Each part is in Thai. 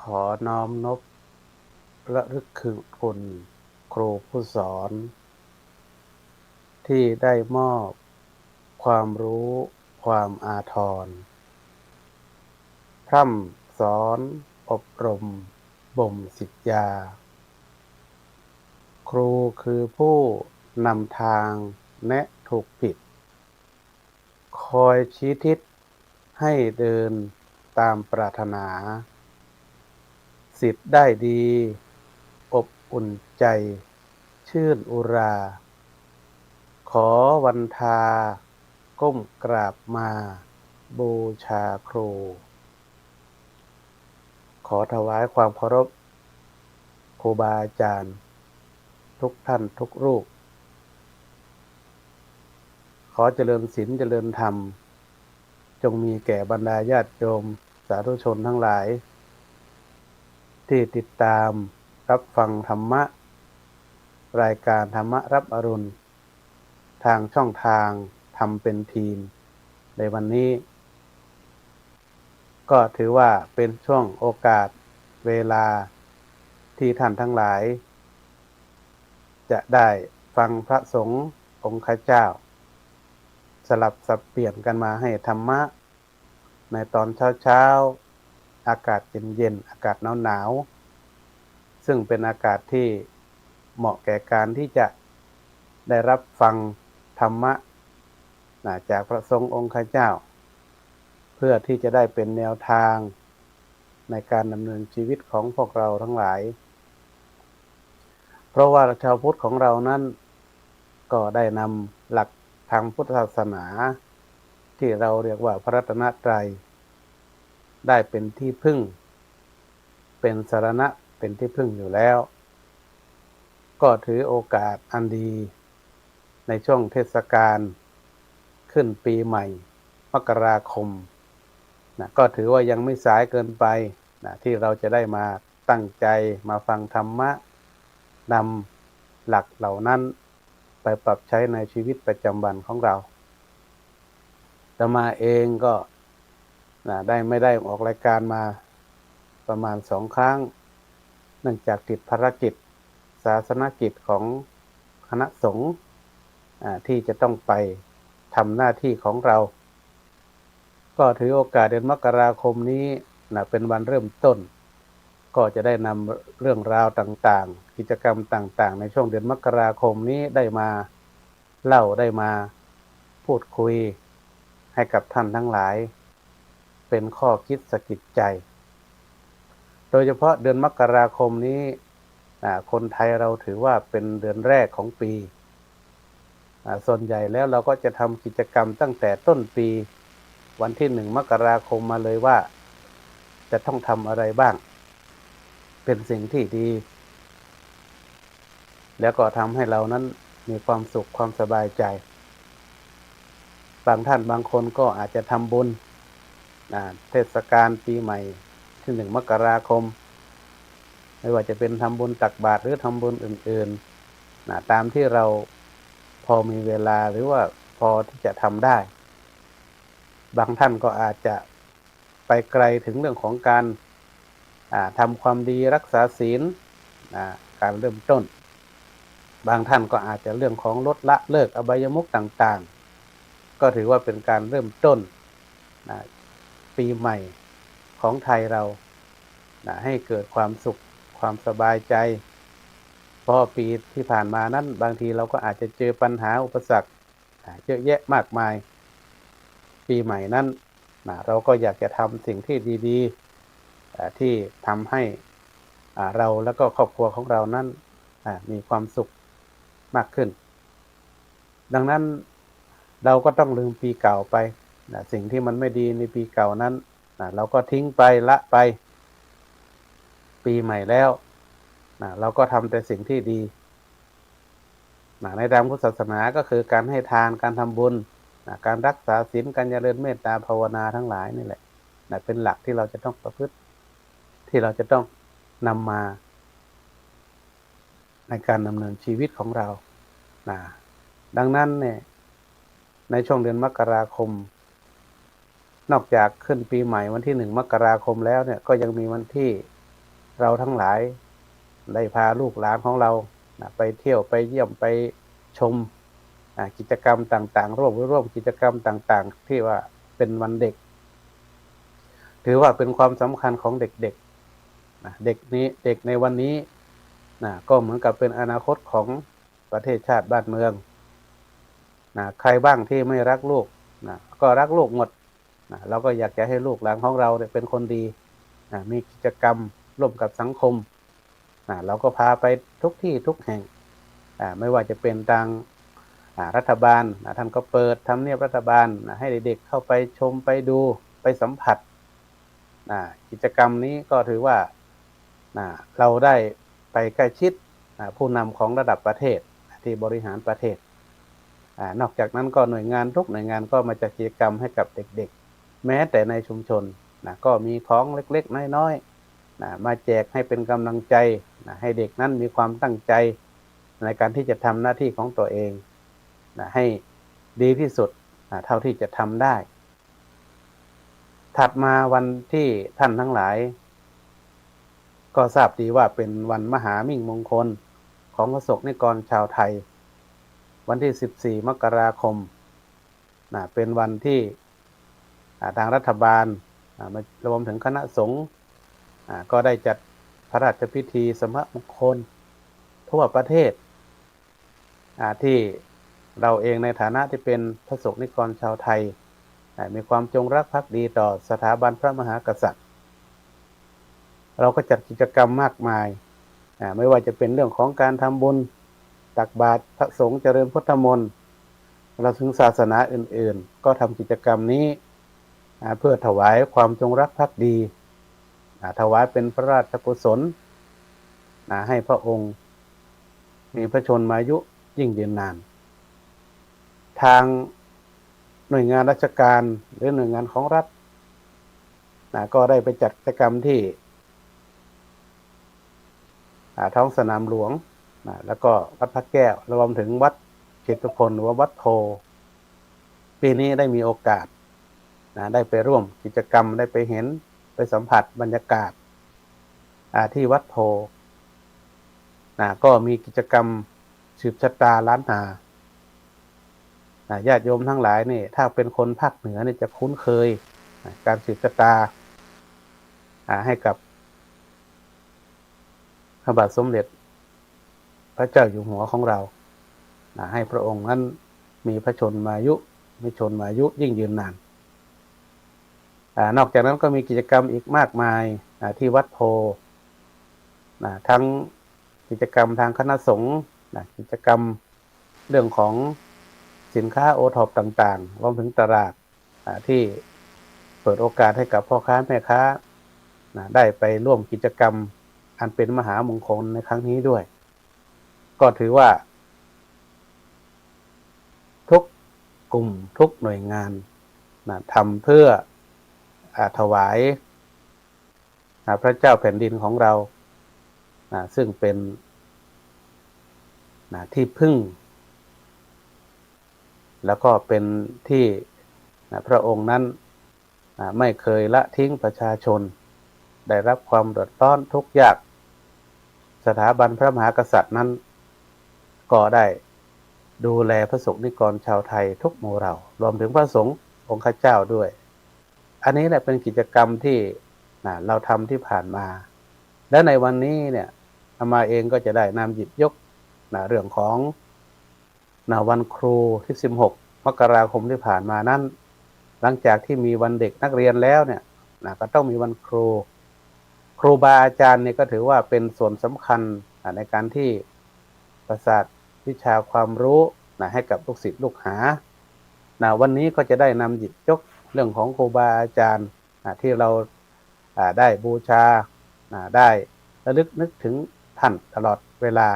ขอน้อมนบระลึกถึงคุณครูผู้สอนที่ได้มอบความรู้ความอาทรพร่ำสอนอบรมบ่มศิษยาครูคือผู้นำทางแนะถูกผิดคอยชี้ทิศให้เดินตามปรารถนาศิษย์ได้ดีอบอุ่นใจชื่นอุราขอวันทาก้มกราบมาบูชาครูขอถวายความเคารพครูบาอาจารย์ทุกท่านทุกรูปขอเจริญศีลเจริญธรรมจงมีแก่บรรดาญาติโยมสาธุชนทั้งหลายที่ติดตามรับฟังธรรมะรายการธรรมะรับอรุณทางช่องทางทำเป็นทีมในวันนี้ก็ถือว่าเป็นช่วงโอกาสเวลาที่ท่านทั้งหลายจะได้ฟังพระสงฆ์องค์ข้าเจ้าสลับสับเปลี่ยนกันมาให้ธรรมะในตอนเช้าอากาศเย็นๆอากาศหนาวๆซึ่งเป็นอากาศที่เหมาะแก่การที่จะได้รับฟังธรรมะจากพระสงฆ์องค์ข้าเจ้าเพื่อที่จะได้เป็นแนวทางในการดำเนินชีวิตของพวกเราทั้งหลายเพราะว่าชาวพุทธของเรานั้นก็ได้นำหลักทางพุทธศาสนาที่เราเรียกว่าพระรัตนตรัยได้เป็นที่พึ่งเป็นสรณะเป็นที่พึ่งอยู่แล้วก็ถือโอกาสอันดีในช่วงเทศกาลขึ้นปีใหม่มกราคมก็ถือว่ายังไม่สายเกินไปที่เราจะได้มาตั้งใจมาฟังธรรมะนำหลักเหล่านั้นไปปรับใช้ในชีวิตประจำวันของเราอาตมาเองก็ไม่ได้ออกรายการมาประมาณ2 ครั้งเนื่องจากติดภารกิจศาสนกิจของคณะสงฆ์ที่จะต้องไปทำหน้าที่ของเราก็ถือโอกาสเดือนมกราคมนี้เป็นวันเริ่มต้นก็จะได้นำเรื่องราวต่างๆกิจกรรมต่างๆในช่วงเดือนมกราคมนี้ได้มาเล่าได้มาพูดคุยให้กับท่านทั้งหลายเป็นข้อคิดสะกิดใจโดยเฉพาะเดือนมกราคมนี้คนไทยเราถือว่าเป็นเดือนแรกของปีส่วนใหญ่แล้วเราก็จะทำกิจกรรมตั้งแต่ต้นปีวันที่1 มกราคมมาเลยว่าจะต้องทำอะไรบ้างเป็นสิ่งที่ดีแล้วก็ทำให้เรานั้นมีความสุขความสบายใจบางท่านบางคนก็อาจจะทำบุญเทศกาลปีใหม่ที่1 มกราคมไม่ว่าจะเป็นทำบุญตักบาตรหรือทำบุญอื่นๆตามที่เราพอมีเวลาหรือว่าพอที่จะทำได้บางท่านก็อาจจะไปไกลถึงเรื่องของการทำความดีรักษาศีลการเริ่มต้นบางท่านก็อาจจะเรื่องของลดละเลิกอบายมุขต่างๆก็ถือว่าเป็นการเริ่มต้นปีใหม่ของไทยเราให้เกิดความสุขความสบายใจเพราะปีที่ผ่านมานั้นบางทีเราก็อาจจะเจอปัญหาอุปสรรคเยอะแยะมากมายปีใหม่นั้นเราก็อยากจะทำสิ่งที่ดีๆที่ทำให้เราแล้วก็ครอบครัวของเรานั้นมีความสุขมากขึ้นดังนั้น เราก็ต้องลืมปีเก่าไปสิ่งที่มันไม่ดีในปีเก่านั้นเราก็ทิ้งไปละไปปีใหม่แล้วเราก็ทำแต่สิ่งที่ดีในทางพุทธศาสนาก็คือการให้ทานการทำบุญการรักษาศีลการเจริญเมตตาภาวนาทั้งหลายนี่แหละเป็นหลักที่เราจะต้องประพฤติที่เราจะต้องนำมาในการดำเนินชีวิตของเราดังนั้นเนี่ยในช่วงเดือนมกราคมนอกจากขึ้นปีใหม่วันที่1 มกราคมแล้วเนี่ยก็ยังมีวันที่เราทั้งหลายได้พาลูกหลานของเราไปเที่ยวไปเยี่ยมไปชมกิจกรรมต่างๆร่วมกิจกรรมต่างๆที่ว่าเป็นวันเด็กถือว่าเป็นความสำคัญของเด็กๆเด็กในวันนี้ก็เหมือนกับเป็นอนาคตของประเทศชาติบ้านเมืองใครบ้างที่ไม่รักลูกก็รักลูกหมดเราก็อยากจะให้ลูกหลานของเราเป็นคนดีมีกิจกรรมร่วมกับสังคมเราก็พาไปทุกที่ทุกแห่งไม่ว่าจะเป็นทางรัฐบาลท่านก็เปิดทำเนียบรัฐบาลให้เด็กๆเข้าไปชมไปดูไปสัมผัสกิจกรรมนี้ก็ถือว่าเราได้ไปใกล้ชิดผู้นำของระดับประเทศที่บริหารประเทศนอกจากนั้นก็หน่วยงานทุกหน่วยงานก็มาจัดกิจกรรมให้กับเด็กๆแม้แต่ในชุมชนก็มีของเล็กๆน้อยๆมาแจกให้เป็นกำลังใจให้เด็กนั้นมีความตั้งใจในการที่จะทำหน้าที่ของตัวเองให้ดีที่สุดเท่าที่จะทำได้ถัดมาวันที่ท่านทั้งหลายก็ทราบดีว่าเป็นวันมหามิ่งมงคลของประสบนิกรชาวไทยวันที่14 มกราคมเป็นวันที่ทางรัฐบาลรวมถึงคณะสงฆ์ก็ได้จัดพระราชพิธีสมมงคลทั่วประเทศที่เราเองในฐานะที่เป็นพระสงฆ์นิกรชาวไทยมีความจงรักภักดีต่อสถาบันพระมหากษัตริย์เราก็จัดกิจกรรมมากมายไม่ว่าจะเป็นเรื่องของการทำบุญตักบาตรพระสงฆ์เจริญพุทธมนต์เราถึงศาสนาอื่นๆก็ทำกิจกรรมนี้เพื่อถวายความจงรักภักดีถวายเป็นพระราชกุศลให้พระองค์มีพระชนมายุยิ่งยืนนานทางหน่วยงานราชการหรือหน่วยงานของรัฐก็ได้ไปจัดกิจกรรมที่ท้องสนามหลวงแล้วก็วัดพระแก้วรวมถึงวัดเชตุพนหรือวัดโพปีนี้ได้มีโอกาสได้ไปร่วมกิจกรรมได้ไปเห็นไปสัมผัสบรรยากาศที่วัดโพก็มีกิจกรรมสืบชะตาล้านนาญาติโยมทั้งหลายนี่ถ้าเป็นคนภาคเหนือนี่จะคุ้นเคยการสืบชะตาให้กับพระบาทสมเด็จพระเจ้าอยู่หัวของเราให้พระองค์นั้นมีพระชนมายุยิ่งยืนนานนอกจากนั้นก็มีกิจกรรมอีกมากมายที่วัดโพทั้งกิจกรรมทางคณะสงฆ์กิจกรรมเรื่องของสินค้าโอท็อปต่างๆรวมถึงตลาดที่เปิดโอกาสให้กับพ่อค้าแม่ค้าได้ไปร่วมกิจกรรมอันเป็นมหามงคลในครั้งนี้ด้วยก็ถือว่าทุกกลุ่มทุกหน่วยงานทำเพื่อถวายพระเจ้าแผ่นดินของเราซึ่งเป็นที่พึ่งแล้วก็เป็นที่พระองค์นั้นไม่เคยละทิ้งประชาชนได้รับความเดือดร้อนทุกข์ยากสถาบันพระมหากษัตริย์นั้นก็ได้ดูแลพระสงฆ์นิกรชาวไทยทุกหมู่เหล่ารวมถึงพระสงฆ์องค์ข้าเจ้าด้วยอันนี้แหละเป็นกิจกรรมที่เราทำที่ผ่านมาและในวันนี้เนี่ยอามาเองก็จะได้นำหยิบยกเรื่องของวันครูที่16 มกราคมที่ผ่านมานั้นหลังจากที่มีวันเด็กนักเรียนแล้วเนี่ยก็ต้องมีวันครูบาอาจารย์เนี่ยก็ถือว่าเป็นส่วนสำคัญในการที่ประสาทวิชาความรู้ให้กับลูกศิษย์ลูกหา วันนี้ก็จะได้นำหยิบยกเรื่องของครูบาอาจารย์ที่เราได้บูชาได้ระลึกนึกถึงท่านตลอดเวลา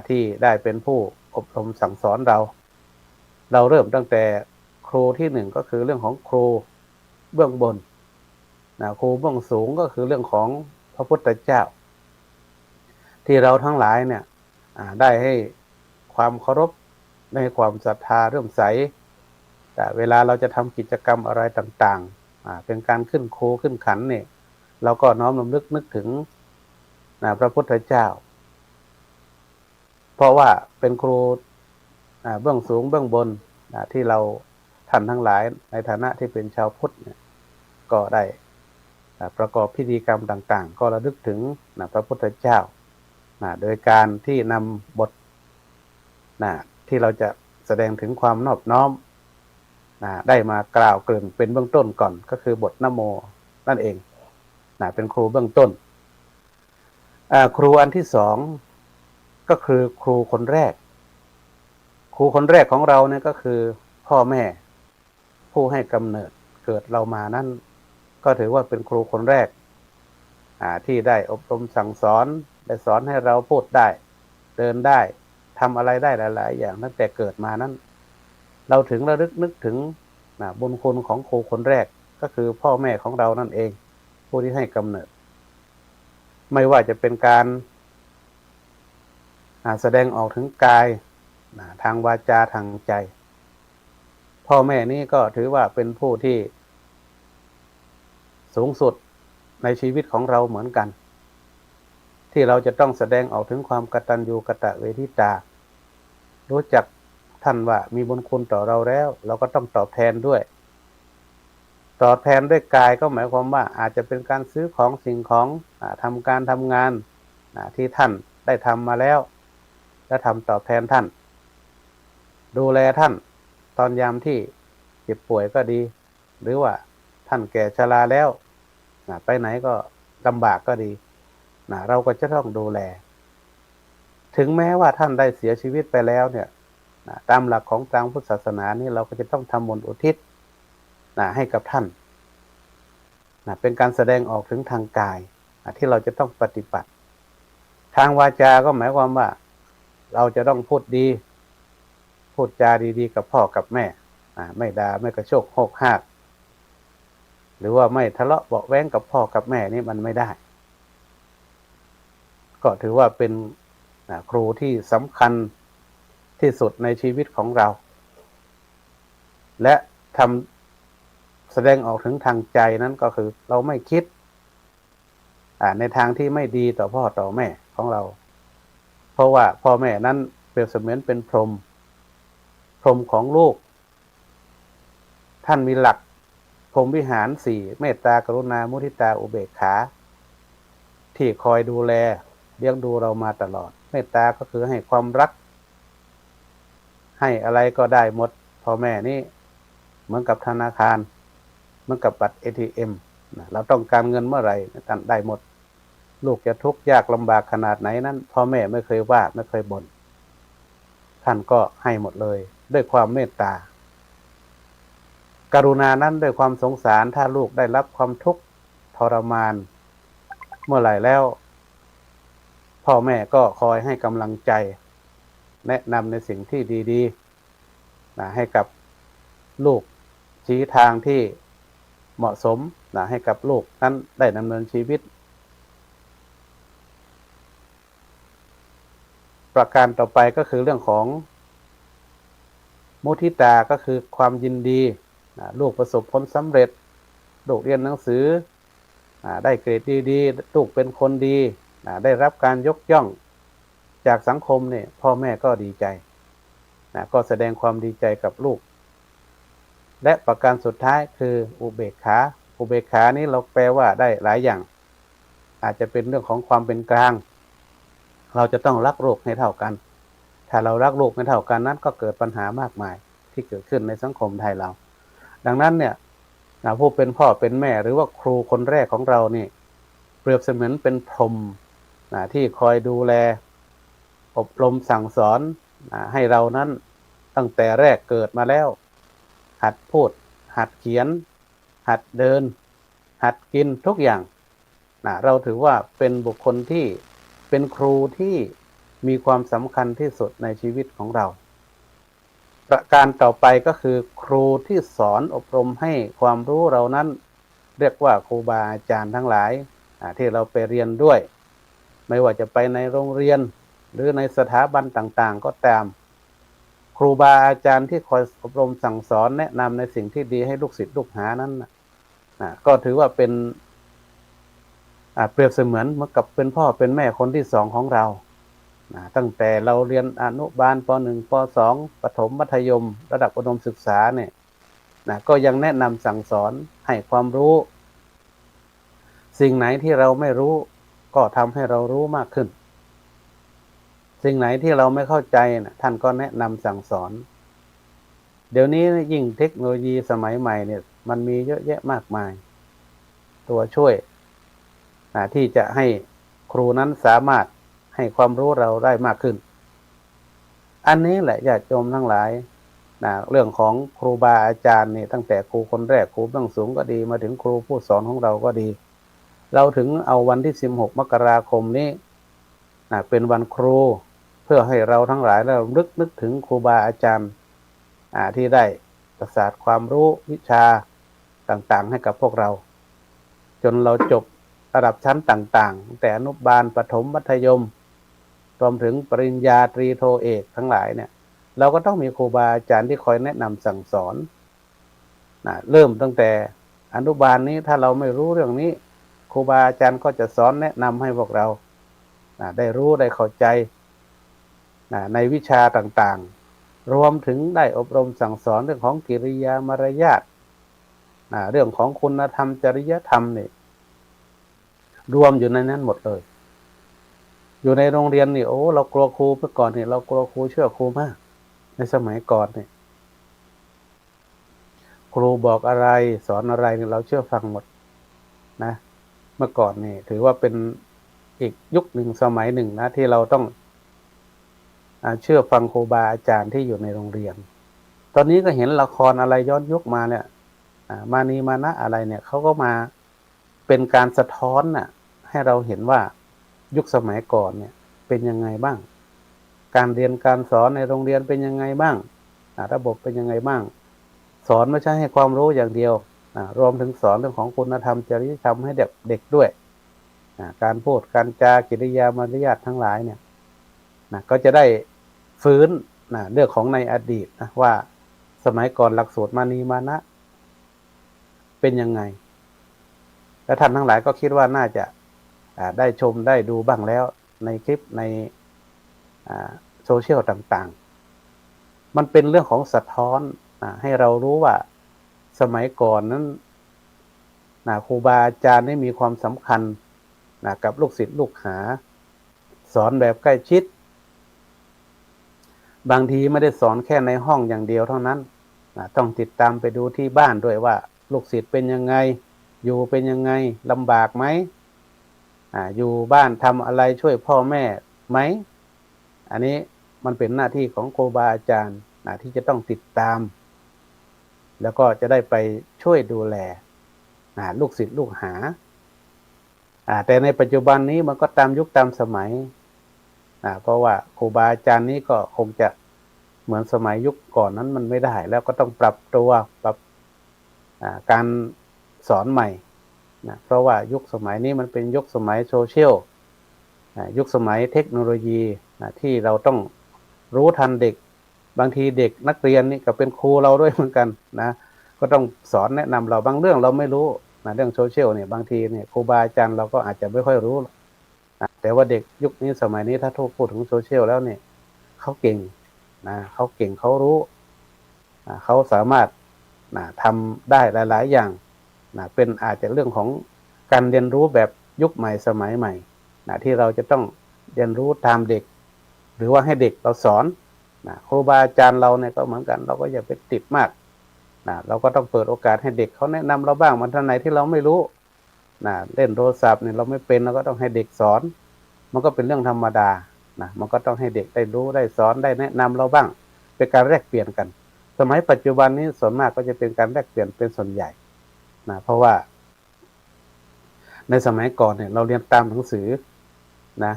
ที่ได้เป็นผู้อบรมสั่งสอนเราเริ่มตั้งแต่ครูที่หนึ่งก็คือเรื่องของครูเบื้องบนครูเบื้องสูงก็คือเรื่องของพระพุทธเจ้าที่เราทั้งหลายเนี่ยได้ให้ความเคารพได้ให้ความศรัทธาเริ่มใสแต่เวลาเราจะทำกิจกรรมอะไรต่างๆเป็นการขึ้นครูขึ้นขันเนี่ยเราก็น้อมรำลึกนึกถึงพระพุทธเจ้าเพราะว่าเป็นครูเบื้องสูงเบื้องบนที่เราท่านทั้งหลายในฐานะที่เป็นชาวพุทธเนี่ยก็ได้ประกอบพิธีกรรมต่างๆก็ระลึกถึงพระพุทธเจ้าโดยการที่นำบทที่เราจะแสดงถึงความนอบน้อมได้มากล่าวเกริ่นเป็นเบื้องต้นก่อนก็คือบทนะโมนั่นเองเป็นครูเบื้องต้นครูอันที่สองก็คือครูคนแรกครูคนแรกของเราเนี่ยก็คือพ่อแม่ผู้ให้กำเนิดเกิดเรามานั่นก็ถือว่าเป็นครูคนแรกที่ได้อบรมสั่งสอนได้สอนให้เราพูดได้เดินได้ทำอะไรได้หลายๆอย่างตั้งแต่เกิดมานั้นเราถึงระลึกนึกถึงบุญคุณของครูคนแรกก็คือพ่อแม่ของเรานั่นเองผู้ที่ให้กำเนิดไม่ว่าจะเป็นการแสดงออกถึงกายทางวาจาทางใจพ่อแม่นี้ก็ถือว่าเป็นผู้ที่สูงสุดในชีวิตของเราเหมือนกันที่เราจะต้องแสดงออกถึงความกตัญญูกตเวทิตารู้จักท่านว่ามีบุญคุณต่อเราแล้วเราก็ต้องตอบแทนด้วยตอบแทนด้วยกายก็หมายความว่าอาจจะเป็นการซื้อของสิ่งของทำการทำงานที่ท่านได้ทำมาแล้วและทำตอบแทนท่านดูแลท่านตอนยามที่เจ็บป่วยก็ดีหรือว่าท่านแก่ชราแล้วไปไหนก็ลำบากก็ดีเราก็จะต้องดูแลถึงแม้ว่าท่านได้เสียชีวิตไปแล้วเนี่ยตามหลักของทางพุทธศาสนานี่เราก็จะต้องทำบุญอุทิศให้กับท่านเป็นการแสดงออกถึงทางกายที่เราจะต้องปฏิบัติทางวาจาก็หมายความว่าเราจะต้องพูดดีพูดจาดีๆกับพ่อกับแม่ไม่ด่าไม่กระโชกโหกหากหรือว่าไม่ทะเลาะเบาะแว้งกับพ่อกับแม่นี่มันไม่ได้ก็ถือว่าเป็นครูที่สำคัญที่สุดในชีวิตของเราและทำแสดงออกถึงทางใจนั้นก็คือเราไม่คิดในทางที่ไม่ดีต่อพ่อต่อแม่ของเราเพราะว่าพ่อแม่นั้นเปรียบเสมือนเป็นพรหมของลูกท่านมีหลักพรหมวิหารสี่เมตตากรุณามุทิตาอุเบกขาที่คอยดูแลเลี้ยงดูเรามาตลอดเมตตาก็คือให้ความรักให้อะไรก็ได้หมดพ่อแม่นี่เหมือนกับธนาคารเหมือนกับบัตร ATM เราต้องการเงินเมื่อไหร่ท่านได้หมดลูกจะทุกข์ยากลำบากขนาดไหนนั้นพ่อแม่ไม่เคยว่าไม่เคยบ่นท่านก็ให้หมดเลยด้วยความเมตตากรุณานั้นด้วยความสงสารถ้าลูกได้รับความทุกข์ทรมานเมื่อไหร่แล้วพ่อแม่ก็คอยให้กำลังใจแนะนำในสิ่งที่ดีๆให้กับลูกชี้ทางที่เหมาะสมให้กับลูกนั้นได้ดำเนินชีวิตประการต่อไปก็คือเรื่องของมุทิตาก็คือความยินดีลูกประสบผลสำเร็จลูกเรียนหนังสือได้เกรดดีๆลูกเป็นคนดีได้รับการยกย่องจากสังคมเนี่ยพ่อแม่ก็ดีใจก็แสดงความดีใจกับลูกและประการสุดท้ายคืออุเบกขาอุเบกขานี้เราแปลว่าได้หลายอย่างอาจจะเป็นเรื่องของความเป็นกลางเราจะต้องรักลูกให้เท่ากันถ้าเรารักลูกไม่เท่ากันนั้นก็เกิดปัญหามากมายที่เกิดขึ้นในสังคมไทยเราดังนั้นเนี่ยผู้เป็นพ่อเป็นแม่หรือว่าครูคนแรกของเรานี่เปรียบเสมือนเป็นพรหมที่คอยดูแลอบรมสั่งสอนให้เรานั้นตั้งแต่แรกเกิดมาแล้ว หัดพูดหัดเขียนหัดเดินหัดกินทุกอย่างเราถือว่าเป็นบุคคลที่เป็นครูที่มีความสำคัญที่สุดในชีวิตของเราประการต่อไปก็คือครูที่สอนอบรมให้ความรู้เรานั้นเรียกว่าครูบาอาจารย์ทั้งหลายที่เราไปเรียนด้วยไม่ว่าจะไปในโรงเรียนหรือในสถาบันต่างๆก็ตามครูบาอาจารย์ที่คอยอบรมสั่งสอนแนะนำในสิ่งที่ดีให้ลูกศิษย์ลูกหานั้นก็ถือว่าเป็นเปรียบเสมือนเหมือนกับเป็นพ่อเป็นแม่คนที่สองของเราตั้งแต่เราเรียนอนุบาลป .1 ป .2 ประถมมัธยมระดับอุดมศึกษาเนี่ยก็ยังแนะนำสั่งสอนให้ความรู้สิ่งไหนที่เราไม่รู้ก็ทำให้เรารู้มากขึ้นสิ่งไหนที่เราไม่เข้าใจท่านก็แนะนำสั่งสอนเดี๋ยวนี้ยิ่งเทคโนโลยีสมัยใหม่เนี่ยมันมีเยอะแยะมากมายตัวช่วยที่จะให้ครูนั้นสามารถให้ความรู้เราได้มากขึ้นอันนี้แหละญาติโยมทั้งหลายเรื่องของครูบาอาจารย์นี่ตั้งแต่ครูคนแรกครูเบื้องสูงก็ดีมาถึงครูผู้สอนของเราก็ดีเราถึงเอาวันที่16 มกราคมนี้เป็นวันครูเพื่อให้เราทั้งหลายเรานึกถึงครูบาอาจารย์ที่ได้ประสาทความรู้วิชาต่างๆให้กับพวกเราจนเราจบระดับชั้นต่างๆแต่อนุบาลประถมมัธยมรวมถึงปริญญาตรีโทเอกทั้งหลายเนี่ยเราก็ต้องมีครูบาอาจารย์ที่คอยแนะนำสั่งสอนเริ่มตั้งแต่อนุบาลนี้ถ้าเราไม่รู้เรื่องนี้ครูบาอาจารย์ก็จะสอนแนะนำให้พวกเราได้รู้ได้เข้าใจในวิชาต่างๆรวมถึงได้อบรมสั่งสอนเรื่องของกิริยามารยาทเรื่องของคุณธรรมจริยธรรมนี่รวมอยู่ในนั้นหมดเลยอยู่ในโรงเรียนนี่โอ้เรากลัวครูเมื่อก่อนนี่เรากลัวครูเชื่อครูมากในสมัยก่อนนี่ครูบอกอะไรสอนอะไรนี่เราเชื่อฟังหมดนะเมื่อก่อนนี่ถือว่าเป็นอีกยุคหนึ่งสมัยหนึ่งนะที่เราต้องเชื่อฟังครูบาอาจารย์ที่อยู่ในโรงเรียนตอนนี้ก็เห็นละครอะไรย้อนยุคมาเนี่ยมานีมานะอะไรเนี่ยเขาก็มาเป็นการสะท้อนให้เราเห็นว่ายุคสมัยก่อนเนี่ยเป็นยังไงบ้างการเรียนการสอนในโรงเรียนเป็นยังไงบ้างระบบเป็นยังไงบ้างสอนไม่ใช่ให้ความรู้อย่างเดียวรวมถึงสอนเรื่องของคุณธรรมจริยธรรมให้เด็กด้วยการพูดการจากิริยามารยาททั้งหลายเนี่ยก็จะได้ฟื้นเรื่องของในอดีตว่าสมัยก่อนหลักสูตรมานีมานะเป็นยังไงและท่านทั้งหลายก็คิดว่าน่าจะได้ชมได้ดูบ้างแล้วในคลิปในโซเชียลต่างๆมันเป็นเรื่องของสะท้อนให้เรารู้ว่าสมัยก่อนนั้นครูบาอาจารย์ได้มีความสำคัญกับลูกศิษย์ลูกหาสอนแบบใกล้ชิดบางทีไม่ได้สอนแค่ในห้องอย่างเดียวเท่านั้นต้องติดตามไปดูที่บ้านด้วยว่าลูกศิษย์เป็นยังไงอยู่เป็นยังไงลำบากไหมอยู่บ้านทำอะไรช่วยพ่อแม่ไหมอันนี้มันเป็นหน้าที่ของครูบาอาจารย์ที่จะต้องติดตามแล้วก็จะได้ไปช่วยดูแลลูกศิษย์ลูกหาแต่ในปัจจุบันนี้มันก็ตามยุคตามสมัยเพราะว่าครูบาอาจารย์นี้ก็คงจะเหมือนสมัยยุคก่อนนั้นมันไม่ได้แล้วก็ต้องปรับตัวปรับการสอนใหม่เพราะว่ายุคสมัยนี้มันเป็นยุคสมัยโซเชียลยุคสมัยเทคโนโลยีที่เราต้องรู้ทันเด็กบางทีเด็กนักเรียนนี่ก็เป็นครูเราด้วยเหมือนกันก็ต้องสอนแนะนำเราบางเรื่องเราไม่รู้เรื่องโซเชียลเนี่ยบางทีเนี่ยครูบาอาจารย์เราก็อาจจะไม่ค่อยรู้แต่ว่าเด็กยุคนี้สมัยนี้ถ้าพูดถึงโซเชียลแล้วเนี่ยเขาเก่งเขาเก่งเขารู้เขาสามารถทำได้หลายๆอย่างเป็นอาจจะเรื่องของการเรียนรู้แบบยุคใหม่สมัยใหม่ที่เราจะต้องเรียนรู้ตามเด็กหรือว่าให้เด็กเราสอนครูบาอาจารย์เราเนี่ยก็เหมือนกันเราก็อย่าไปติดมากเราก็ต้องเปิดโอกาสให้เด็กเขาแนะนำเราบ้างมันท่านไหนที่เราไม่รู้เล่นโทรศัพท์เนี่ยเราไม่เป็นเราก็ต้องให้เด็กสอนมันก็เป็นเรื่องธรรมดามันก็ต้องให้เด็กได้รู้ได้สอนได้แนะนำเราบ้างเป็นการแลกเปลี่ยนกันส มัยปัจจุบันนี้ส่วนมากก็จะเป็นการแลกเปลี่ยนเป็นส่วนใหญ่นะเพราะว่าในสมัยก่อนเนี่ยเราเรียนตามหนังสือนะ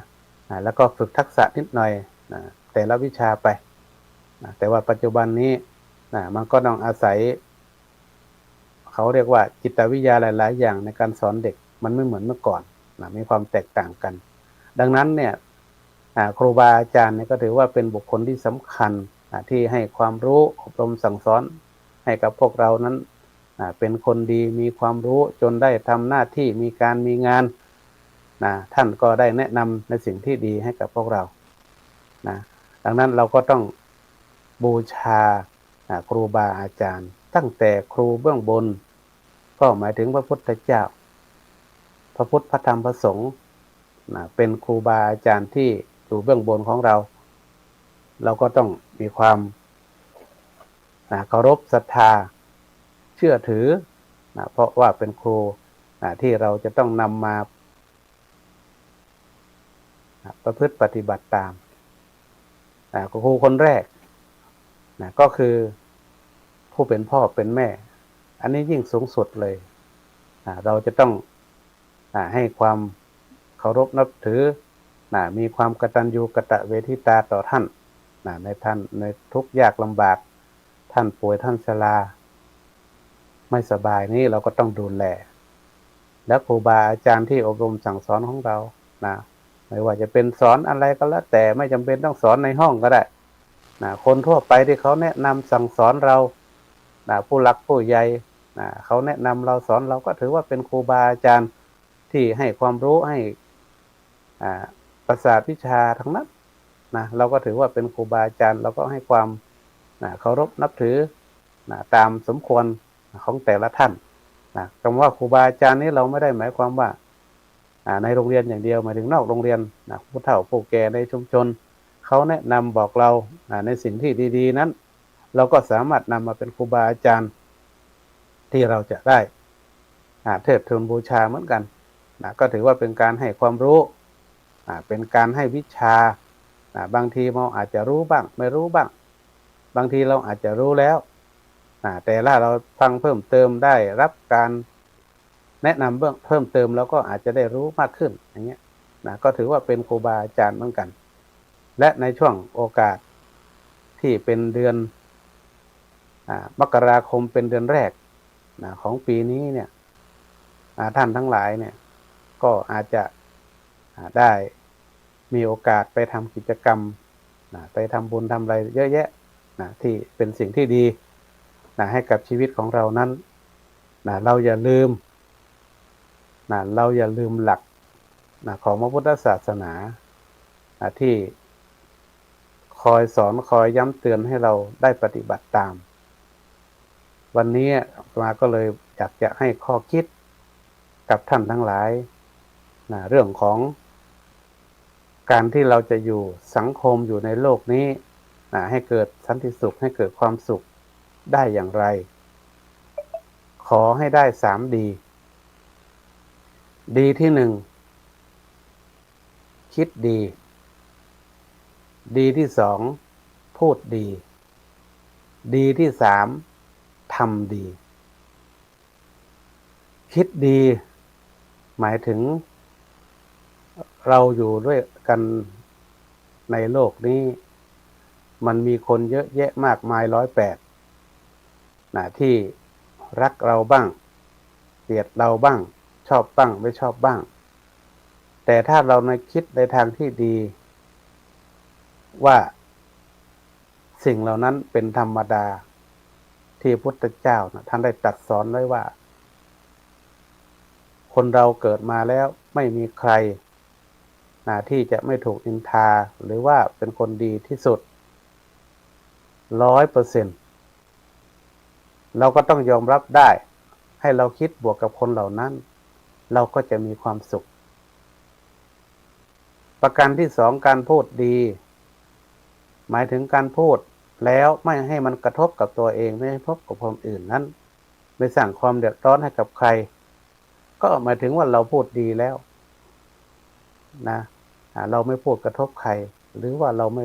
แล้วก็ฝึกทักษะนิดหน่อยนะแต่ละวิชาไปนะแต่ว่าปัจจุบันนี้นะมันก็ต้องอาศัยเขาเรียกว่าจิตวิทยาหลายๆอย่างในการสอนเด็กมันไม่เหมือนเมื่อก่อนนะมีความแตกต่างกันดังนั้นเนี่ยครูบาอาจารย์เนี่ยก็ถือว่าเป็นบุคคลที่สำคัญที่ให้ความรู้อบรมสั่งสอนให้กับพวกเรานั้นเป็นคนดีมีความรู้จนได้ทำหน้าที่มีการมีงานท่านก็ได้แนะนำในสิ่งที่ดีให้กับพวกเรานะดังนั้นเราก็ต้องบูชาครูบาอาจารย์ตั้งแต่ครูเบื้องบนก็หมายถึงพระพุทธเจ้าพระพุทธพระธรรมพระสงฆ์เป็นครูบาอาจารย์ที่อยู่เบื้องบนของเราเราก็ต้องมีความเคารพศรัทธาเชื่อถือเพราะว่าเป็นครูที่เราจะต้องนำมาประพฤติปฏิบัติตามครูคนแรกก็คือผู้เป็นพ่อเป็นแม่อันนี้ยิ่งสูงสุดเลยเราจะต้องให้ความเคารพนับถือมีความกตัญญูกตเวทิตาต่อท่านในทุกข์ยากลำบากท่านป่วยท่านชราไม่สบายนี้เราก็ต้องดูแลแล้วครูบาอาจารย์ที่อบรมสั่งสอนของเราไม่ว่าจะเป็นสอนอะไรก็แล้วแต่ไม่จำเป็นต้องสอนในห้องก็ได้คนทั่วไปที่เขาแนะนำสั่งสอนเราผู้หลักผู้ใหญ่เขาแนะนำเราสอนเราก็ถือว่าเป็นครูบาอาจารย์ที่ให้ความรู้ให้ประสาทวิชาทั้งนั้นเราก็ถือว่าเป็นครูบาอาจารย์เราก็ให้ความเคารพนับถือตามสมควรของแต่ละท่านคำว่าครูบาอาจารย์นี้เราไม่ได้หมายความว่าในโรงเรียนอย่างเดียวหมายถึงนอกโรงเรียนผู้เฒ่าผู้แก่ในชุมชนเขาแนะนำบอกเราในสิ่งที่ดีๆนั้นเราก็สามารถนำมาเป็นครูบาอาจารย์ที่เราจะได้เทิดทูนบูชาเหมือนกันก็ถือว่าเป็นการให้ความรู้เป็นการให้วิชาบางทีเราอาจจะรู้บ้างไม่รู้บ้างบางทีเราอาจจะรู้แล้วแต่ถ้าเราฟังเพิ่มเติมได้รับการแนะนำเพิ่มเติมแล้วก็อาจจะได้รู้มากขึ้นอย่างเงี้ยก็ถือว่าเป็นครูบาอาจารย์เหมือนกันและในช่วงโอกาสที่เป็นเดือนมกราคมเป็นเดือนแรกของปีนี้เนี่ยท่านทั้งหลายเนี่ยก็อาจจะได้มีโอกาสไปทำกิจกรรมไปทำบุญทำอะไรเยอะแยะที่เป็นสิ่งที่ดีให้กับชีวิตของเรานั้นเราอย่าลืมหลักของพระพุทธศาสนาที่คอยสอนคอยย้ำเตือนให้เราได้ปฏิบัติตามวันนี้มาก็เลยอยากจะให้ข้อคิดกับท่านทั้งหลายเรื่องของการที่เราจะอยู่สังคมอยู่ในโลกนี้ให้เกิดสันติสุขให้เกิดความสุขได้อย่างไรขอให้ได้3 ดีดีที่1คิดดีดีที่2พูดดีดีที่3ทำดีคิดดีหมายถึงเราอยู่ด้วยกันในโลกนี้มันมีคนเยอะแยะมากมาย108ที่รักเราบ้างเกลียดเราบ้างชอบบ้างไม่ชอบบ้างแต่ถ้าเราในคิดในทางที่ดีว่าสิ่งเหล่านั้นเป็นธรรมดาที่พุทธเจ้าท่านได้ตรัสสอนไว้ว่าคนเราเกิดมาแล้วไม่มีใครที่จะไม่ถูกนินทาหรือว่าเป็นคนดีที่สุด100%เราก็ต้องยอมรับได้ให้เราคิดบวกกับคนเหล่านั้นเราก็จะมีความสุขประการที่2การพูดดีหมายถึงการพูดแล้วไม่ให้มันกระทบกับตัวเองไม่ให้กระทบกับคนอื่นนั้นไม่สร้างความเดือดร้อนให้กับใครก็หมายถึงว่าเราพูดดีแล้วเราไม่พูดกระทบใครหรือว่าเราไม่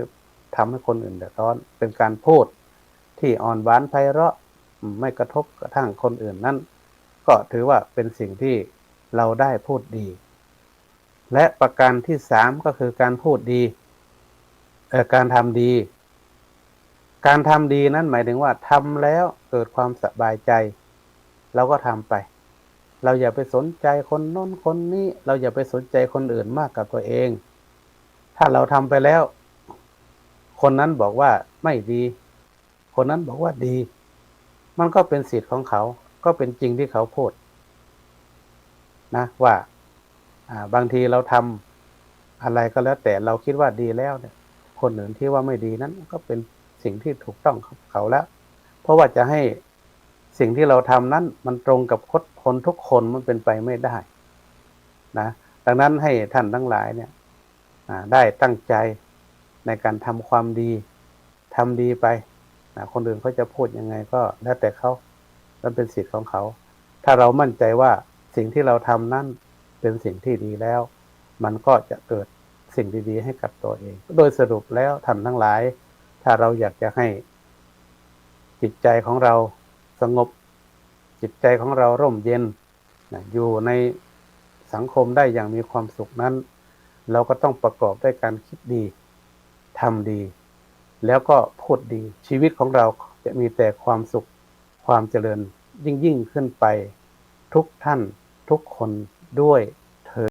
ทำให้คนอื่นเดือดร้อนเป็นการพูด ที่อ่อนหวานไพเราะไม่กระทบกระทั่งคนอื่นนั้นก็ถือว่าเป็นสิ่งที่เราได้พูดดีและประการที่3ก็คือการพูดดีการทำดีการทำดีนั้นหมายถึงว่าทำแล้วเกิดความสบายใจเราก็ทำไปเราอย่าไปสนใจคนโน้นคนนี้เราอย่าไปสนใจคนอื่นมากกับตัวเองถ้าเราทำไปแล้วคนนั้นบอกว่าไม่ดีคนนั้นบอกว่าดีมันก็เป็นสิทธิ์ของเขาก็เป็นจริงที่เขาพูดนะว่าบางทีเราทำอะไรก็แล้วแต่เราคิดว่าดีแล้วเนี่ยคนอื่นที่ว่าไม่ดีนั้นก็เป็นสิ่งที่ถูกต้องของเขาแล้วเพราะว่าจะให้สิ่งที่เราทำนั้นมันตรงกับคนทุกคนมันเป็นไปไม่ได้นะดังนั้นให้ท่านทั้งหลายเนี่ยได้ตั้งใจในการทำความดีทำดีไปคนอื่นเขาจะพูดยังไงก็แล้วแต่เขามันเป็นสิทธิ์ของเขาถ้าเรามั่นใจว่าสิ่งที่เราทำนั้นเป็นสิ่งที่ดีแล้วมันก็จะเกิดสิ่งดีๆให้กับตัวเองโดยสรุปแล้วท่านทั้งหลายถ้าเราอยากจะให้จิตใจของเราสงบจิตใจของเราร่มเย็นอยู่ในสังคมได้อย่างมีความสุขนั้นเราก็ต้องประกอบด้วยการคิดดีทำดีแล้วก็พูดดีชีวิตของเราจะมีแต่ความสุขความเจริญยิ่งขึ้นไปทุกท่านทุกคนด้วย